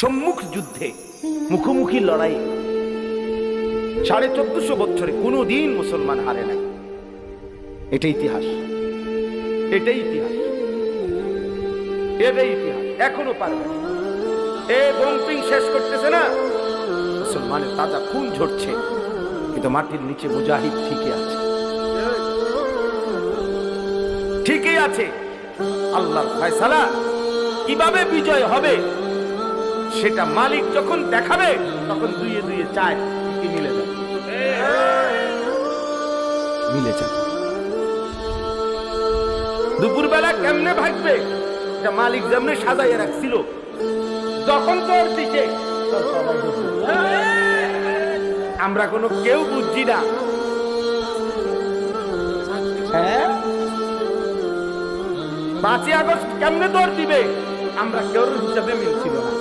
সম্মুখ যুদ্ধে, মুখোমুখি লড়াই 1450 বছরে কোনোদিন মুসলমান হারে নাই। এটাই ইতিহাস, এটাই ইতিহাস, এটাই ইতিহাস। এখনো পারবে এ বম্পিং শেষ করতেছে না, মুসলমানের তাজা খুন ঝরছে, কিন্তু মাটির নিচে মুজাহিদ ঠিকই আছে, ঠিকই আছে। আল্লাহর ফয়সালা কিভাবে বিজয় হবে সেটা মালিক যখন দেখাবে, তখন দুইয়ে দুইয়ে চায় কি মিলে যাবে, মিলে যাবে। দুপুরবেলা কেমনে ভাগবে এটা মালিক যেমনে সাজাইয়া রাখছিল, যখন তোর দিকে আমরা কোনো কেউ বুঝছি না। হ্যাঁ, 5ই আগস্ট কেমনে দৌড় দিবে আমরা কেউ হিসাবে মিলছিল না।